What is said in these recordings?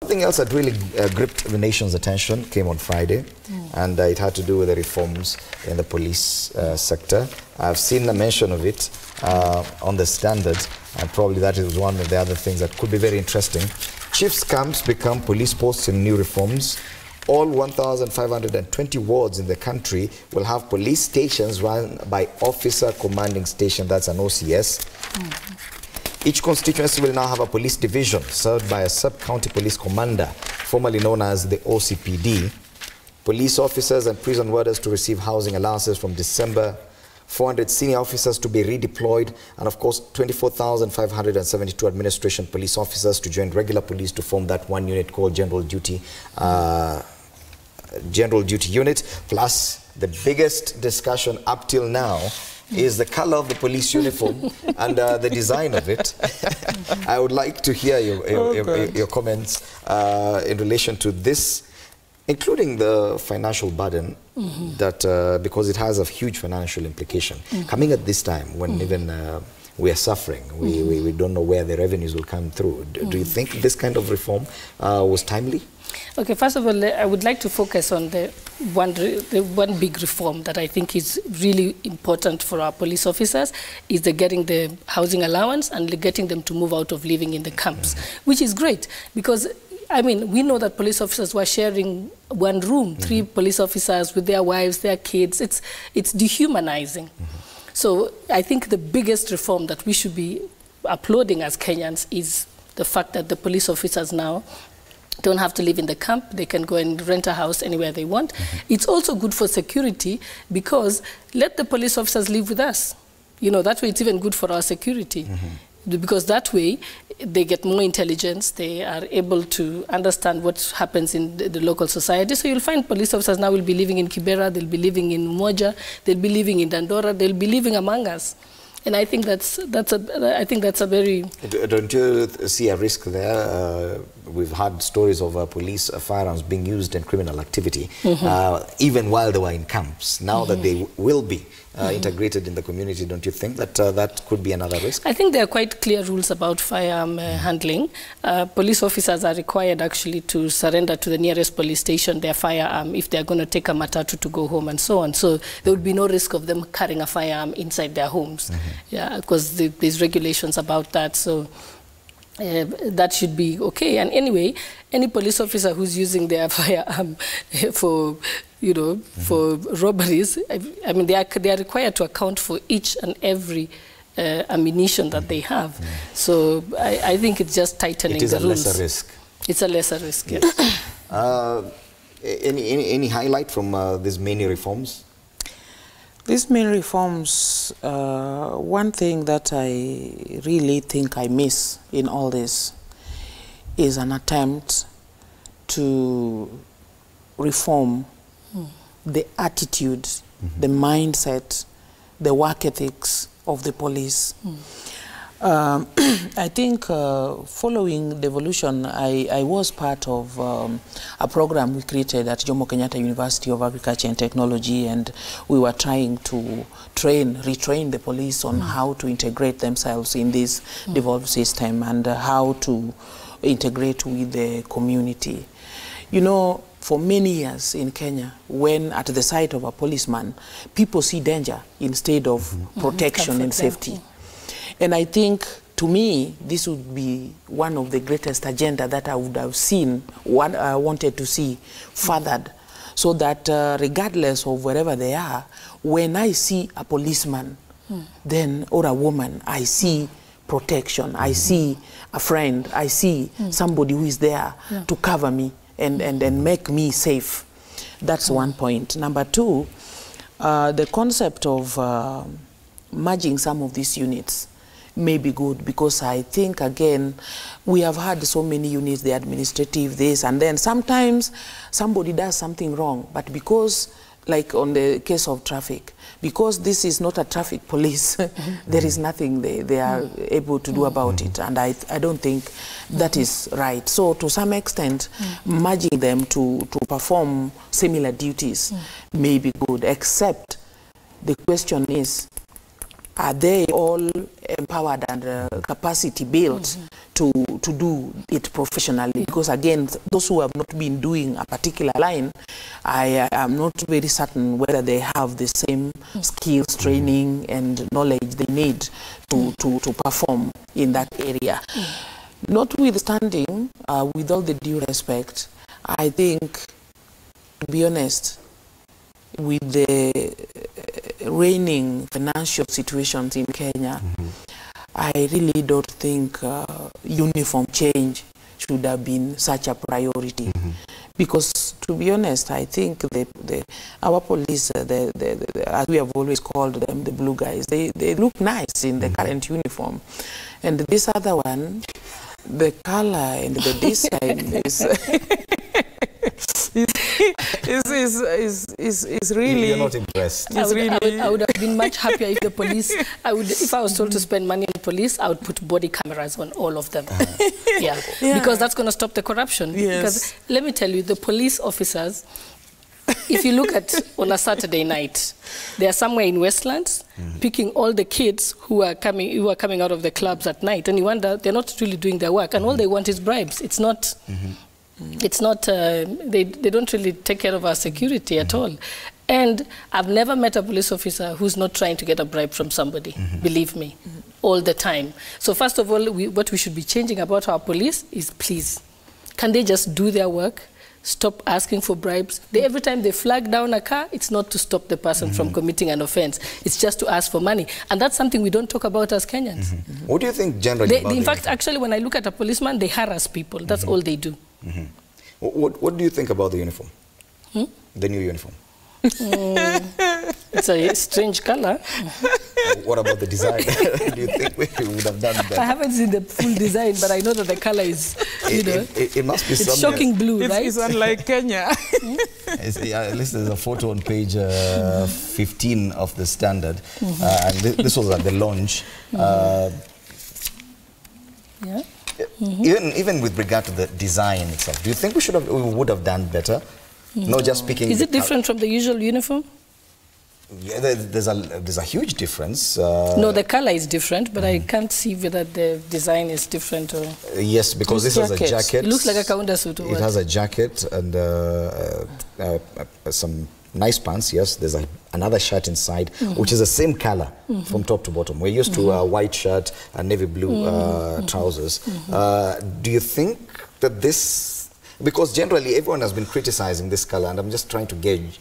Something else that really gripped the nation's attention came on Friday, and it had to do with the reforms in the police sector. I've seen a mention of it on the Standard, and probably that is one of the other things that could be very interesting. Chiefs' camps become police posts in new reforms. All 1,520 wards in the country will have police stations run by Officer Commanding Station, that's an OCS. Each constituency will now have a police division served by a sub-county police commander, formerly known as the OCPD. Police officers and prison warders to receive housing allowances from December, 400 senior officers to be redeployed, and of course 24,572 administration police officers to join regular police to form that one unit called General Duty Unit. Plus, the biggest discussion up till now is the color of the police uniform and the design of it. I would like to hear your comments in relation to this, including the financial burden, that because it has a huge financial implication. Coming at this time when even we are suffering, we don't know where the revenues will come through. Do you think this kind of reform was timely? Okay, first of all, I would like to focus on the one big reform that I think is really important for our police officers, is the getting the housing allowance and getting them to move out of living in the camps, which is great because, I mean, we know that police officers were sharing one room, 3 police officers with their wives, their kids. It's dehumanizing. So I think the biggest reform that we should be applauding as Kenyans is the fact that the police officers now don't have to live in the camp. They can go and rent a house anywhere they want. It's also good for security because let the police officers live with us. You know, that way it's even good for our security. Because that way they get more intelligence, they are able to understand what happens in the local society. So you'll find police officers now will be living in Kibera, they'll be living in Umoja, they'll be living in Dandora, they'll be living among us. And I think that's a very... Don't you see a risk there? We've had stories of police firearms being used in criminal activity, even while they were in camps. Now that they will be integrated in the community, don't you think that that could be another risk? I think there are quite clear rules about firearm handling. Police officers are required actually to surrender to the nearest police station their firearm if they're going to take a matatu to go home and so on. So there would be no risk of them carrying a firearm inside their homes. Yeah, because there's regulations about that. So that should be okay. And anyway, any police officer who's using their firearm for, you know, for robberies, I mean, they are required to account for each and every ammunition that they have. So I think it's just tightening the rules. It is a lesser risk. It's a lesser risk, yes. Any highlight from these many reforms? These main reforms, one thing that I really think I miss in all this is an attempt to reform the attitude, the mindset, the work ethics of the police. I think following devolution, I was part of a program we created at Jomo Kenyatta University of Agriculture and Technology, and we were trying to retrain the police on how to integrate themselves in this devolved system and how to integrate with the community. You know, for many years in Kenya, when at the sight of a policeman, people see danger instead of protection and safety. And I think, to me, this would be one of the greatest agenda that I would have seen, wanted to see furthered, so that regardless of wherever they are, when I see a policeman, then, or a woman, I see protection, I see a friend, I see somebody who is there to cover me and make me safe. That's one point. Number two, the concept of merging some of these units may be good, because I think, again, we have had so many units, the administrative, this, and then sometimes somebody does something wrong, but because, like on the case of traffic, because this is not a traffic police, there is nothing they are able to do about it, and I don't think that is right. So to some extent, merging them to perform similar duties may be good, except the question is, are they all empowered and capacity built to do it professionally? Because again, those who have not been doing a particular line, I am not very certain whether they have the same skills, training and knowledge they need to perform in that area. Notwithstanding, with all the due respect, I think, to be honest, with the reigning financial situations in Kenya, I really don't think uniform change should have been such a priority. Because, to be honest, I think our police, as we have always called them, the blue guys, they look nice in the current uniform. And this other one, the color and the design is really... You're not impressed. I would have been much happier if the police, if I was told to spend money on police, I would put body cameras on all of them. Yeah, because that's going to stop the corruption. Yes. Because let me tell you, the police officers, if you look at on a Saturday night, they are somewhere in Westlands picking all the kids who are coming out of the clubs at night, and you wonder, they're not really doing their work, and all they want is bribes. It's not... It's not, they don't really take care of our security at all. And I've never met a police officer who's not trying to get a bribe from somebody, believe me, all the time. So first of all, what we should be changing about our police is, please, can they just do their work? Stop asking for bribes. Every time they flag down a car, it's not to stop the person from committing an offense. It's just to ask for money. And that's something we don't talk about as Kenyans. What do you think generally about in fact, actually, when I look at a policeman, they harass people. That's all they do. What do you think about the uniform? The new uniform? It's a strange color. What about the design? Do you think we would have done better? I haven't seen the full design, but I know that the color is, you know, it must be it's shocking blue, right? It's unlike Kenya. At least there's a photo on page 15 of the Standard, and this was at the launch. Yeah. Even with regard to the design itself, do you think we would have done better? Not just picking. Is it different from the usual uniform? Yeah, there's a huge difference. No, the color is different, but I can't see whether the design is different or... Yes, because this has a jacket. It looks like a counter suit. It has a jacket and some nice pants, yes. There's another shirt inside, which is the same color from top to bottom. We're used to a white shirt and navy blue trousers. Do you think that this... Because generally everyone has been criticizing this color, and I'm just trying to gauge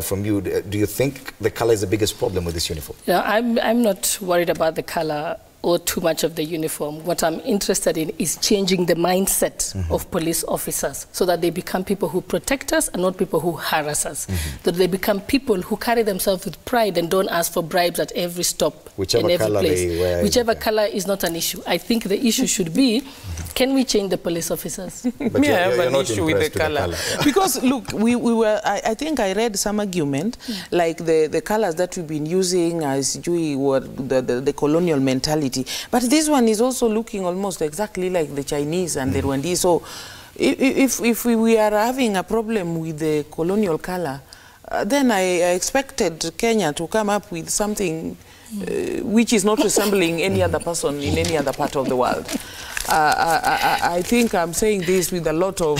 from you, do you think the color is the biggest problem with this uniform? Yeah, I'm not worried about the color or too much of the uniform. What I'm interested in is changing the mindset of police officers so that they become people who protect us and not people who harass us. That they become people who carry themselves with pride and don't ask for bribes at every stop, whichever in every color place. they wear. Whichever color is not an issue. I think the issue should be, can we change the police officers? But I have an not issue with the color. Because look, we were, I think I read some argument, like the colors that we've been using as the colonial mentality. But this one is also looking almost exactly like the Chinese and the Rwandese. So if we are having a problem with the colonial color, then I expected Kenya to come up with something which is not resembling any other person in any other part of the world. I think I'm saying this with a lot of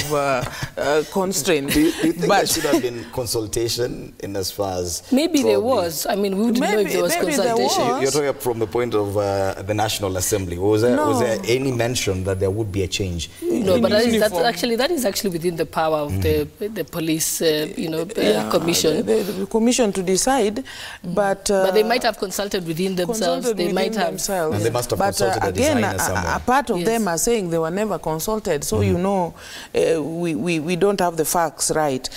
constraint. Do you think there should have been consultation in as far as... Maybe there was. I mean, we wouldn't know if there was consultation. You're talking from the point of the National Assembly. Was there any mention that there would be a change? No, but that is actually within the power of the police, commission. The commission to decide, but they might have consulted within themselves. They might have. And they must have consulted the designer somewhere. A part of them are saying they were never consulted, so you know, we don't have the facts right.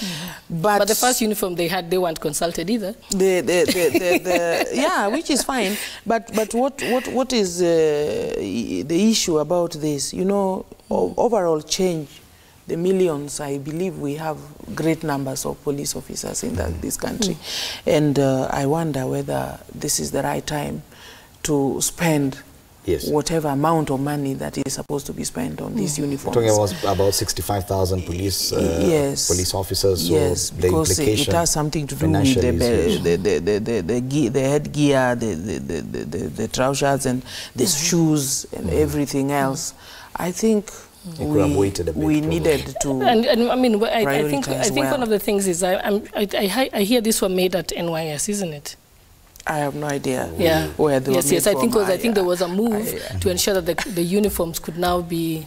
But the first uniform they had, they weren't consulted either. Yeah, which is fine. But what is the issue about this? You know, overall change. The millions, I believe we have great numbers of police officers in this country. And I wonder whether this is the right time to spend whatever amount of money that is supposed to be spent on these uniforms. We're talking about 65,000 police police officers. So yes, because it has something to do with the headgear, the trousers and the shoes and everything else. I think we needed to and I mean, I think well. one of the things is I hear this were made at NYS, isn't it? I have no idea I where they were think from. I think there was a move to ensure that the uniforms could now be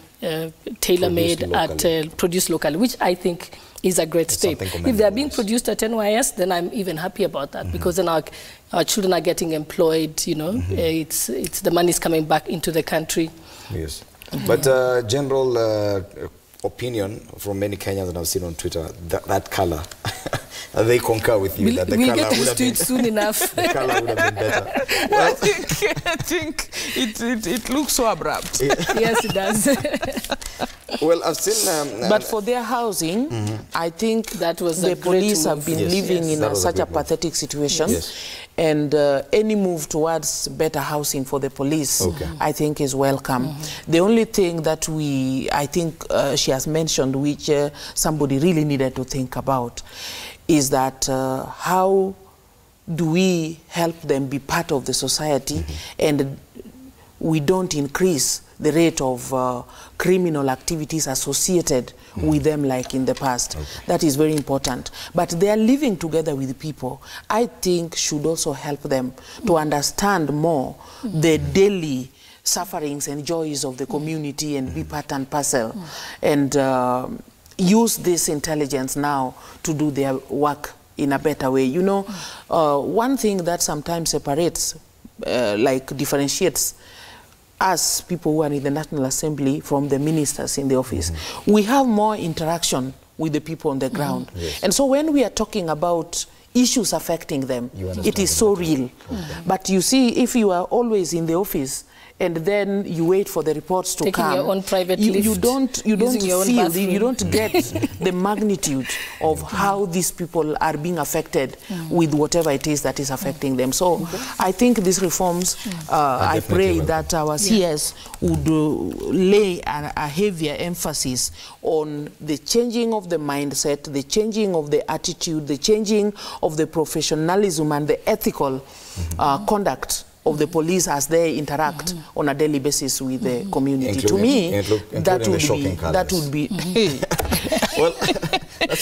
tailor-made produced locally, which I think is a great step. If they are being produced at NYS, then I'm even happy about that, because then our children are getting employed. You know, it's the money is coming back into the country. Yes, but general opinion from many Kenyans that I've seen on Twitter, that color. They concur with you that the we'll color get used to it soon enough. The color would have been better. Well, I think it looks so abrupt. Yes, it does. Well, I've seen... but for their housing, I think that was the police have been living in such a pathetic situation. And any move towards better housing for the police, I think, is welcome. The only thing that I think she has mentioned, which somebody really needed to think about, is that how do we help them be part of the society and we don't increase the rate of criminal activities associated with them like in the past. That is very important. But they are living together with people, I think, should also help them to understand more the daily sufferings and joys of the community and be part and parcel and use this intelligence now to do their work in a better way. You know, one thing that sometimes separates, like differentiates us people who are in the National Assembly from the ministers in the office, we have more interaction with the people on the ground. And so when we are talking about issues affecting them, it is so real. But you see, if you are always in the office and then you wait for the reports to come, your own private lift, you don't feel, you don't get the magnitude of how these people are being affected with whatever it is that is affecting them. So I think these reforms, I pray that our CS would lay a heavier emphasis on the changing of the mindset, the changing of the attitude, the changing of the professionalism and the ethical conduct of the police as they interact on a daily basis with the community. To me, that would be well, that's